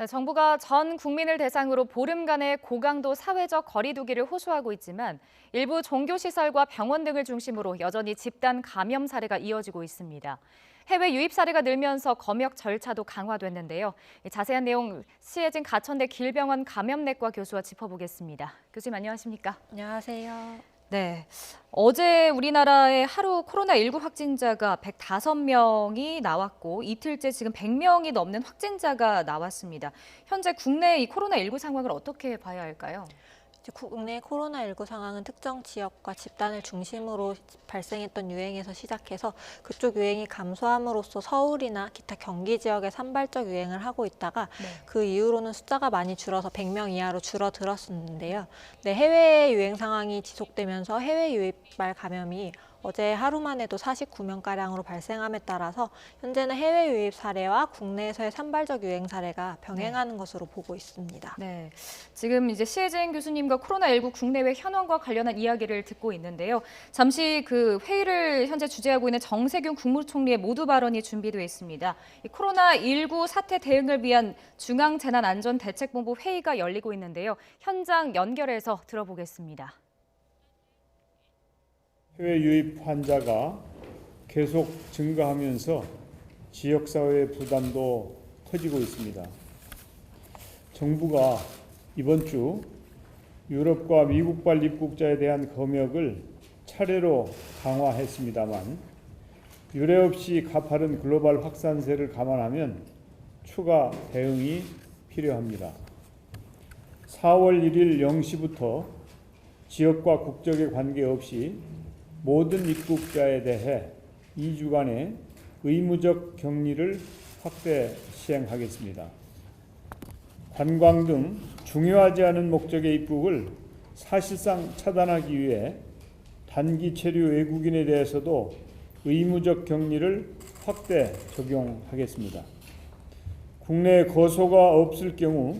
네, 정부가 전 국민을 대상으로 보름간의 고강도 사회적 거리 두기를 호소하고 있지만 일부 종교시설과 병원 등을 중심으로 여전히 집단 감염 사례가 이어지고 있습니다. 해외 유입 사례가 늘면서 검역 절차도 강화됐는데요. 자세한 내용 시해진 가천대 길병원 감염내과 교수와 짚어보겠습니다. 교수님 안녕하십니까? 안녕하세요. 네, 어제 우리나라에 하루 코로나19 확진자가 105명이 나왔고 이틀째 지금 100명이 넘는 확진자가 나왔습니다. 현재 국내 이 코로나19 상황을 어떻게 봐야 할까요? 국내 코로나19 상황은 특정 지역과 집단을 중심으로 발생했던 유행에서 시작해서 그쪽 유행이 감소함으로써 서울이나 기타 경기 지역에 산발적 유행을 하고 있다가 그 이후로는 숫자가 많이 줄어서 100명 이하로 줄어들었었는데요. 네, 해외 유행 상황이 지속되면서 해외 유입발 감염이 어제 하루만 해도 49명가량으로 발생함에 따라서 현재는 해외 유입 사례와 국내에서의 산발적 유행 사례가 병행하는 것으로 보고 있습니다. 네, 지금 이제 시혜진 교수님과 코로나19 국내외 현황과 관련한 이야기를 듣고 있는데요. 잠시 그 회의를 현재 주재하고 있는 정세균 국무총리의 모두 발언이 준비되어 있습니다. 이 코로나19 사태 대응을 위한 중앙재난안전대책본부 회의가 열리고 있는데요. 현장 연결해서 들어보겠습니다. 해외 유입 환자가 계속 증가하면서 지역사회의 부담도 커지고 있습니다. 정부가 이번 주 유럽과 미국발 입국자에 대한 검역을 차례로 강화했습니다만 유례 없이 가파른 글로벌 확산세를 감안하면 추가 대응이 필요합니다. 4월 1일 0시부터 지역과 국적에 관계없이 모든 입국자에 대해 2주간의 의무적 격리를 확대 시행하겠습니다. 관광 등 중요하지 않은 목적의 입국을 사실상 차단하기 위해 단기 체류 외국인에 대해서도 의무적 격리를 확대 적용하겠습니다. 국내 거소가 없을 경우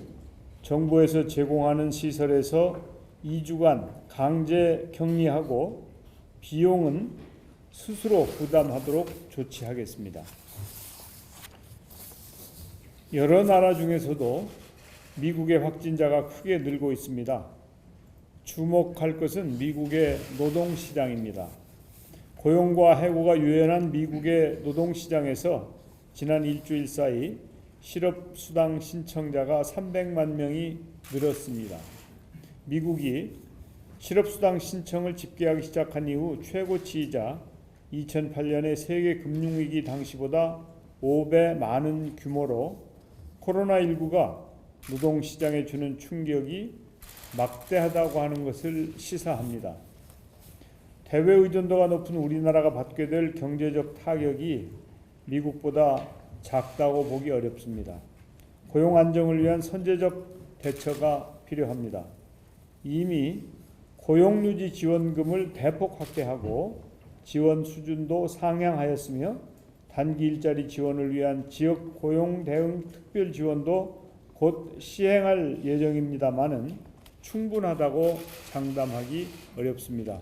정부에서 제공하는 시설에서 2주간 강제 격리하고 비용은 스스로 부담하도록 조치하겠습니다. 여러 나라 중에서도 미국의 확진자가 크게 늘고 있습니다. 주목할 것은 미국의 노동시장입니다. 고용과 해고가 유연한 미국의 노동시장에서 지난 일주일 사이 실업수당 신청자가 300만 명이 늘었습니다. 미국이 실업수당 신청을 집계하기 시작한 이후 최고치이자 2008년의 세계 금융위기 당시보다 5배 많은 규모로 코로나19가 노동시장에 주는 충격이 막대하다고 하는 것을 시사합니다. 대외 의존도가 높은 우리나라가 받게 될 경제적 타격이 미국보다 작다고 보기 어렵습니다. 고용 안정을 위한 선제적 대처가 필요합니다. 이미 고용유지 지원금을 대폭 확대하고 지원 수준도 상향하였으며 단기 일자리 지원을 위한 지역 고용 대응 특별 지원도 곧 시행할 예정입니다마는 충분하다고 장담하기 어렵습니다.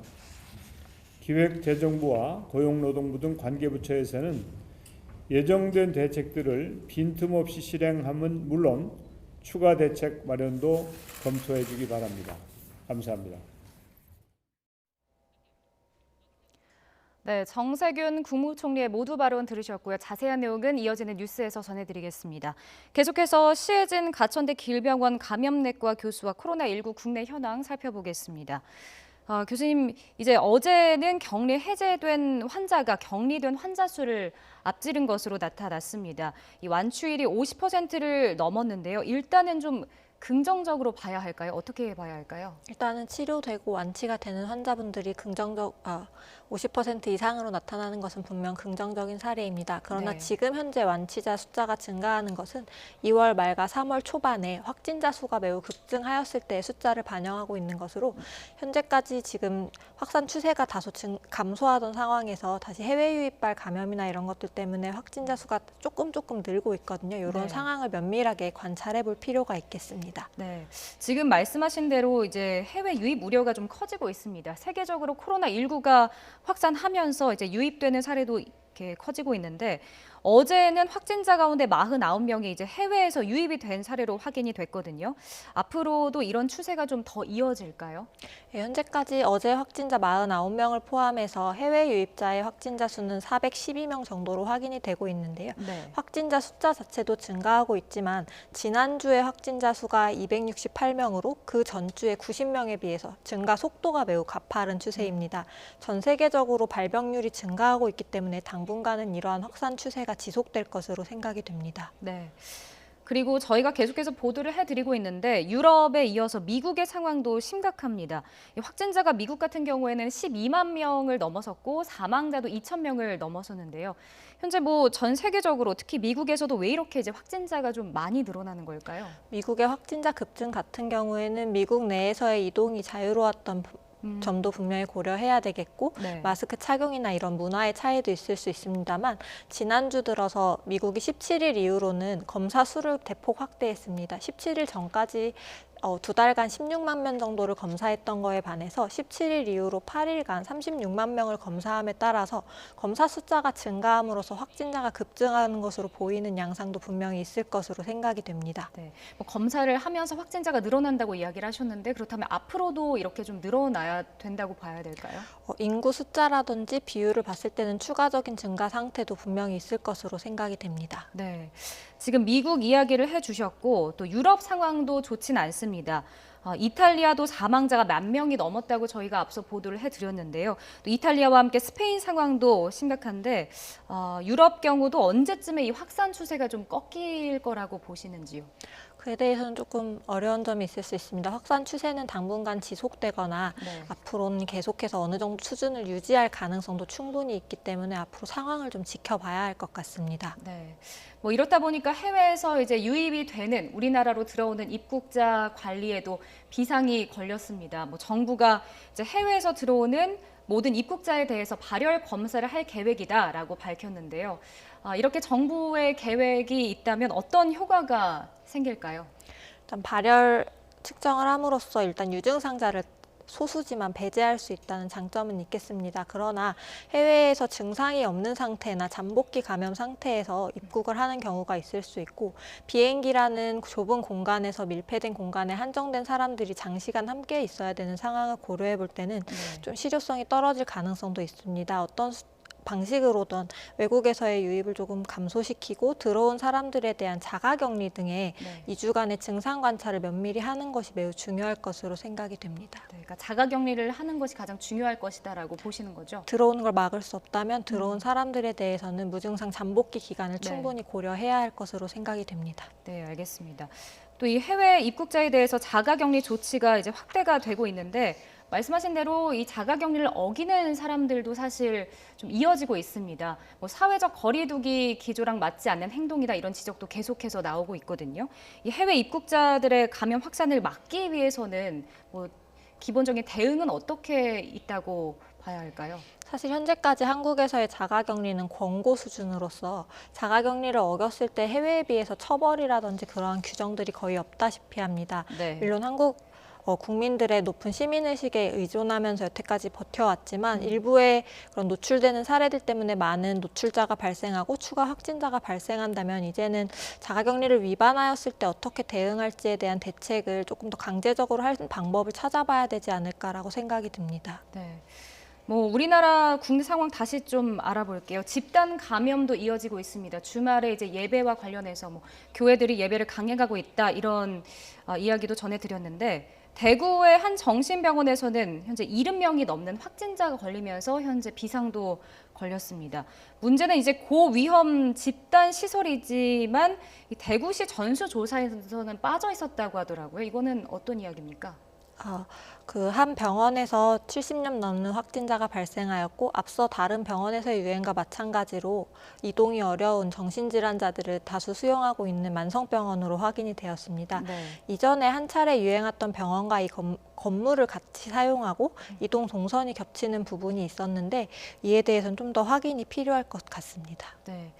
기획재정부와 고용노동부 등 관계부처에서는 예정된 대책들을 빈틈없이 실행함은 물론 추가 대책 마련도 검토해 주기 바랍니다. 감사합니다. 네, 정세균 국무총리의 모두 발언 들으셨고요. 자세한 내용은 이어지는 뉴스에서 전해드리겠습니다. 계속해서 시해진 가천대 길병원 감염내과 교수와 코로나19 국내 현황 살펴보겠습니다. 교수님, 이제 어제는 격리 해제된 환자가 격리된 환자 수를 앞지른 것으로 나타났습니다. 이 완치율이 50%를 넘었는데요. 일단은 좀 긍정적으로 봐야 할까요? 어떻게 봐야 할까요? 일단은 치료되고 완치가 되는 환자분들이 50% 이상으로 나타나는 것은 분명 긍정적인 사례입니다. 그러나 지금 현재 완치자 숫자가 증가하는 것은 2월 말과 3월 초반에 확진자 수가 매우 급증하였을 때의 숫자를 반영하고 있는 것으로 현재까지 지금 확산 추세가 다소 감소하던 상황에서 다시 해외 유입발 감염이나 이런 것들 때문에 확진자 수가 조금 늘고 있거든요. 이런 상황을 면밀하게 관찰해 볼 필요가 있겠습니다. 네, 지금 말씀하신 대로 이제 해외 유입 우려가 좀 커지고 있습니다. 세계적으로 코로나19가 확산하면서 이제 유입되는 사례도 이렇게 커지고 있는데 어제는 확진자 가운데 49명이 이제 해외에서 유입이 된 사례로 확인이 됐거든요. 앞으로도 이런 추세가 좀 더 이어질까요? 현재까지 어제 확진자 49명을 포함해서 해외 유입자의 확진자 수는 412명 정도로 확인이 되고 있는데요. 네. 확진자 숫자 자체도 증가하고 있지만 지난주에 확진자 수가 268명으로 그 전주에 90명에 비해서 증가 속도가 매우 가파른 추세입니다. 전 세계적으로 발병률이 증가하고 있기 때문에 당분간은 이러한 확산 추세가 지속될 것으로 생각이 됩니다. 네. 그리고 저희가 계속해서 보도를 해드리고 있는데 유럽에 이어서 미국의 상황도 심각합니다. 이 확진자가 미국 같은 경우에는 12만 명을 넘어섰고 사망자도 2천 명을 넘어섰는데요. 현재 뭐 전 세계적으로 특히 미국에서도 왜 이렇게 이제 확진자가 좀 많이 늘어나는 걸까요? 미국의 확진자 급증 같은 경우에는 미국 내에서의 이동이 자유로웠던 점도 분명히 고려해야 되겠고 네. 마스크 착용이나 이런 문화의 차이도 있을 수 있습니다만 지난주 들어서 미국이 17일 이후로는 검사 수를 대폭 확대했습니다. 17일 전까지 2달간 16만 명 정도를 검사했던 거에 반해서 17일 이후로 8일간 36만 명을 검사함에 따라서 검사 숫자가 증가함으로써 확진자가 급증하는 것으로 보이는 양상도 분명히 있을 것으로 생각이 됩니다. 네. 뭐 검사를 하면서 확진자가 늘어난다고 이야기를 하셨는데 그렇다면 앞으로도 이렇게 좀 늘어나야 된다고 봐야 될까요? 인구 숫자라든지 비율을 봤을 때는 추가적인 증가 상태도 분명히 있을 것으로 생각이 됩니다. 네. 지금 미국 이야기를 해주셨고 또 유럽 상황도 좋진 않습니다. 이탈리아도 사망자가 10,000명이 넘었다고 저희가 앞서 보도를 해드렸는데요. 또 이탈리아와 함께 스페인 상황도 심각한데 유럽 경우도 언제쯤에 이 확산 추세가 좀 꺾일 거라고 보시는지요? 그에 대해서는 조금 어려운 점이 있을 수 있습니다. 확산 추세는 당분간 지속되거나 네. 앞으로는 계속해서 어느 정도 수준을 유지할 가능성도 충분히 있기 때문에 앞으로 상황을 좀 지켜봐야 할 것 같습니다. 네. 뭐 이렇다 보니까 해외에서 이제 유입이 되는 우리나라로 들어오는 입국자 관리에도 비상이 걸렸습니다. 뭐 정부가 이제 해외에서 들어오는 모든 입국자에 대해서 발열 검사를 할 계획이다라고 밝혔는데요. 이렇게 정부의 계획이 있다면 어떤 효과가 생길까요? 일단 발열 측정을 함으로써 일단 유증상자를 소수지만 배제할 수 있다는 장점은 있겠습니다. 그러나 해외에서 증상이 없는 상태나 잠복기 감염 상태에서 입국을 하는 경우가 있을 수 있고 비행기라는 좁은 공간에서 밀폐된 공간에 한정된 사람들이 장시간 함께 있어야 되는 상황을 고려해 볼 때는 좀 실효성이 떨어질 가능성도 있습니다. 어떤 방식으로든 외국에서의 유입을 조금 감소시키고 들어온 사람들에 대한 자가격리 등의 네. 2주간의 증상 관찰을 면밀히 하는 것이 매우 중요할 것으로 생각이 됩니다. 네, 그러니까 자가격리를 하는 것이 가장 중요할 것이다라고 보시는 거죠? 들어오는 걸 막을 수 없다면 들어온 사람들에 대해서는 무증상 잠복기 기간을 네. 충분히 고려해야 할 것으로 생각이 됩니다. 네, 알겠습니다. 또 이 해외 입국자에 대해서 자가격리 조치가 이제 확대가 되고 있는데 말씀하신 대로 이 자가격리를 어기는 사람들도 사실 좀 이어지고 있습니다. 뭐 사회적 거리두기 기조랑 맞지 않는 행동이다 이런 지적도 계속해서 나오고 있거든요. 이 해외 입국자들의 감염 확산을 막기 위해서는 뭐 기본적인 대응은 어떻게 있다고 봐야 할까요? 사실 현재까지 한국에서의 자가격리는 권고 수준으로서 자가격리를 어겼을 때 해외에 비해서 처벌이라든지 그러한 규정들이 거의 없다시피 합니다. 네. 물론 한국 국민들의 높은 시민의식에 의존하면서 여태까지 버텨왔지만 일부의 그런 노출되는 사례들 때문에 많은 노출자가 발생하고 추가 확진자가 발생한다면 이제는 자가격리를 위반하였을 때 어떻게 대응할지에 대한 대책을 조금 더 강제적으로 할 방법을 찾아봐야 되지 않을까라고 생각이 듭니다. 네. 뭐 우리나라 국내 상황 다시 좀 알아볼게요. 집단 감염도 이어지고 있습니다. 주말에 이제 예배와 관련해서 뭐 교회들이 예배를 강행하고 있다 이런 이야기도 전해드렸는데 대구의 한 정신병원에서는 현재 70명이 넘는 확진자가 걸리면서 현재 비상도 걸렸습니다. 문제는 이제 고위험 집단 시설이지만 이 대구시 전수조사에서는 빠져 있었다고 하더라고요. 이거는 어떤 이야기입니까? 그 한 병원에서 70년 넘는 확진자가 발생하였고 앞서 다른 병원에서의 유행과 마찬가지로 이동이 어려운 정신질환자들을 다수 수용하고 있는 만성병원으로 확인이 되었습니다. 네. 이전에 한 차례 유행했던 병원과 이 건물을 같이 사용하고 이동 동선이 겹치는 부분이 있었는데 이에 대해서는 좀 더 확인이 필요할 것 같습니다. 네.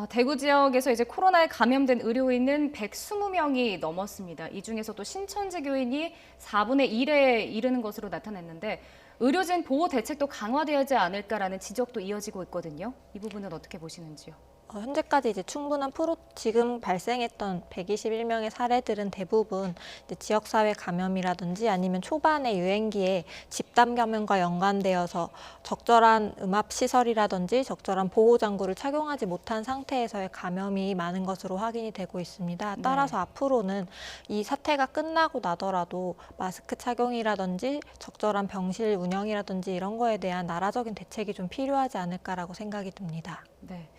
대구 지역에서 이제 코로나에 감염된 의료인은 120명이 넘었습니다. 이 중에서도 신천지 교인이 4분의 1에 이르는 것으로 나타났는데 의료진 보호 대책도 강화되어야지 않을까라는 지적도 이어지고 있거든요. 이 부분은 어떻게 보시는지요? 현재까지 이제 충분한 지금 발생했던 121명의 사례들은 대부분 이제 지역사회 감염이라든지 아니면 초반의 유행기에 집단 감염과 연관되어서 적절한 음압시설이라든지 적절한 보호장구를 착용하지 못한 상태에서의 감염이 많은 것으로 확인이 되고 있습니다. 따라서 앞으로는 이 사태가 끝나고 나더라도 마스크 착용이라든지 적절한 병실 운영이라든지 이런 거에 대한 나라적인 대책이 좀 필요하지 않을까라고 생각이 듭니다. 네.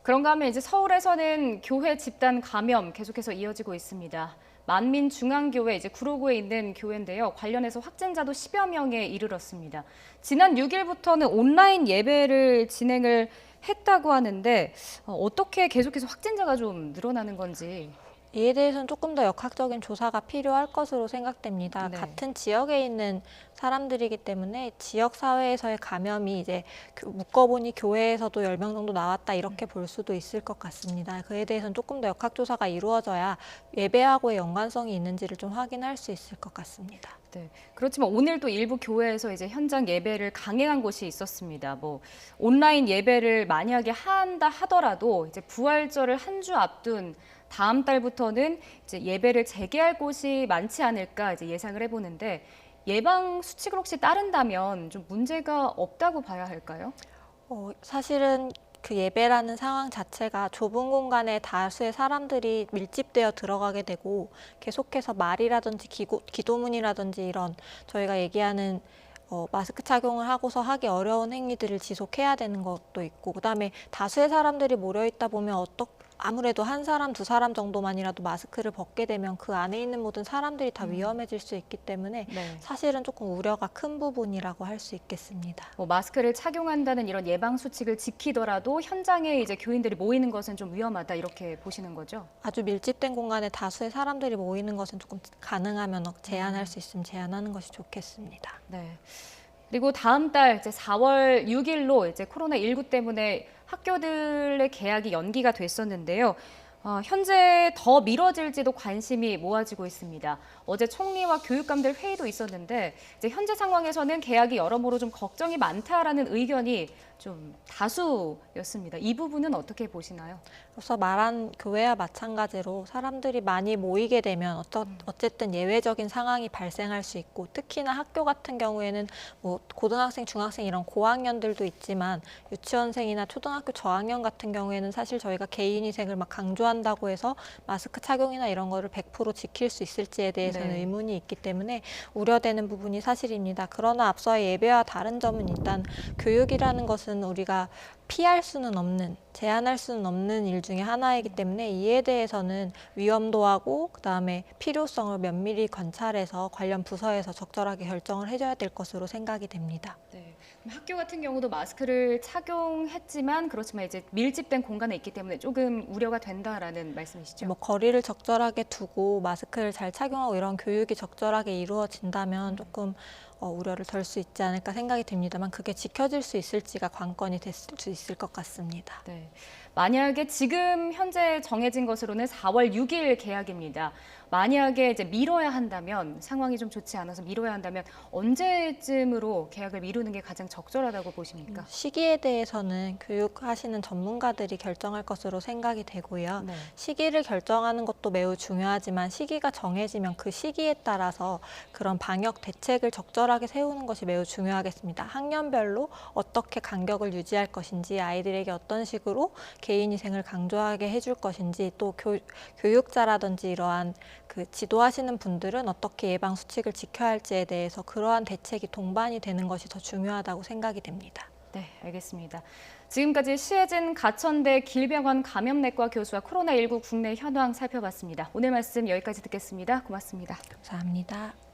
그런가 하면 이제 서울에서는 교회 집단 감염 계속해서 이어지고 있습니다. 만민중앙교회 이제 구로구에 있는 교회인데요. 관련해서 확진자도 10여 명에 이르렀습니다. 지난 6일부터는 온라인 예배를 진행을 했다고 하는데 어떻게 계속해서 확진자가 좀 늘어나는 건지. 이에 대해서는 조금 더 역학적인 조사가 필요할 것으로 생각됩니다. 네. 같은 지역에 있는 사람들이기 때문에 지역 사회에서의 감염이 이제 묶어보니 교회에서도 10명 정도 나왔다 이렇게 볼 수도 있을 것 같습니다. 그에 대해서는 조금 더 역학조사가 이루어져야 예배하고의 연관성이 있는지를 좀 확인할 수 있을 것 같습니다. 네. 그렇지만 오늘도 일부 교회에서 이제 현장 예배를 강행한 곳이 있었습니다. 뭐 온라인 예배를 만약에 한다 하더라도 이제 부활절을 한 주 앞둔 다음 달부터는 이제 예배를 재개할 곳이 많지 않을까 이제 예상을 해보는데 예방 수칙을 혹시 따른다면 좀 문제가 없다고 봐야 할까요? 사실은 그 예배라는 상황 자체가 좁은 공간에 다수의 사람들이 밀집되어 들어가게 되고 계속해서 말이라든지 기도문이라든지 이런 저희가 얘기하는 마스크 착용을 하고서 하기 어려운 행위들을 지속해야 되는 것도 있고 그다음에 다수의 사람들이 모여있다 보면 아무래도 한 사람, 두 사람 정도만이라도 마스크를 벗게 되면 그 안에 있는 모든 사람들이 다 위험해질 수 있기 때문에 네. 사실은 조금 우려가 큰 부분이라고 할 수 있겠습니다. 뭐 마스크를 착용한다는 이런 예방 수칙을 지키더라도 현장에 이제 교인들이 모이는 것은 좀 위험하다 이렇게 보시는 거죠? 아주 밀집된 공간에 다수의 사람들이 모이는 것은 조금 가능하면 제한할 수 있으면 제한하는 것이 좋겠습니다. 네. 그리고 다음 달 이제 4월 6일로 이제 코로나19 때문에 학교들의 개학이 연기가 됐었는데요. 현재 더 미뤄질지도 관심이 모아지고 있습니다. 어제 총리와 교육감들 회의도 있었는데 이제 현재 상황에서는 개학이 여러모로 좀 걱정이 많다라는 의견이 좀 다수였습니다. 이 부분은 어떻게 보시나요? 앞서 말한 교회와 마찬가지로 사람들이 많이 모이게 되면 어쨌든 예외적인 상황이 발생할 수 있고 특히나 학교 같은 경우에는 뭐 고등학생, 중학생 이런 고학년들도 있지만 유치원생이나 초등학교 저학년 같은 경우에는 사실 저희가 개인위생을 막 강조한다고 해서 마스크 착용이나 이런 거를 100% 지킬 수 있을지에 대해서는 네. 의문이 있기 때문에 우려되는 부분이 사실입니다. 그러나 앞서의 예배와 다른 점은 일단 교육이라는 것은 우리가 피할 수는 없는, 제한할 수는 없는 일 중에 하나이기 때문에 이에 대해서는 위험도하고 그다음에 필요성을 면밀히 관찰해서 관련 부서에서 적절하게 결정을 해줘야 될 것으로 생각이 됩니다. 네. 학교 같은 경우도 마스크를 착용했지만 그렇지만 이제 밀집된 공간에 있기 때문에 조금 우려가 된다라는 말씀이시죠? 뭐 거리를 적절하게 두고 마스크를 잘 착용하고 이런 교육이 적절하게 이루어진다면 조금 우려를 덜 수 있지 않을까 생각이 듭니다만 그게 지켜질 수 있을지가 관건이 될 수 있을 것 같습니다. 네. 만약에 지금 현재 정해진 것으로는 4월 6일 개학입니다. 만약에 이제 미뤄야 한다면 상황이 좀 좋지 않아서 미뤄야 한다면 언제쯤으로 개학을 미루는 게 가장 적절하다고 보십니까? 시기에 대해서는 교육하시는 전문가들이 결정할 것으로 생각이 되고요. 네. 시기를 결정하는 것도 매우 중요하지만 시기가 정해지면 그 시기에 따라서 그런 방역 대책을 적절하게 세우는 것이 매우 중요하겠습니다. 학년별로 어떻게 간격을 유지할 것인지 아이들에게 어떤 식으로 개인위생을 강조하게 해줄 것인지 또 교육자라든지 이러한 그 지도하시는 분들은 어떻게 예방 수칙을 지켜야 할지에 대해서 그러한 대책이 동반이 되는 것이 더 중요하다고 생각이 됩니다. 네, 알겠습니다. 지금까지 시혜진 가천대 길병원 감염내과 교수와 코로나19 국내 현황 살펴봤습니다. 오늘 말씀 여기까지 듣겠습니다. 고맙습니다. 감사합니다.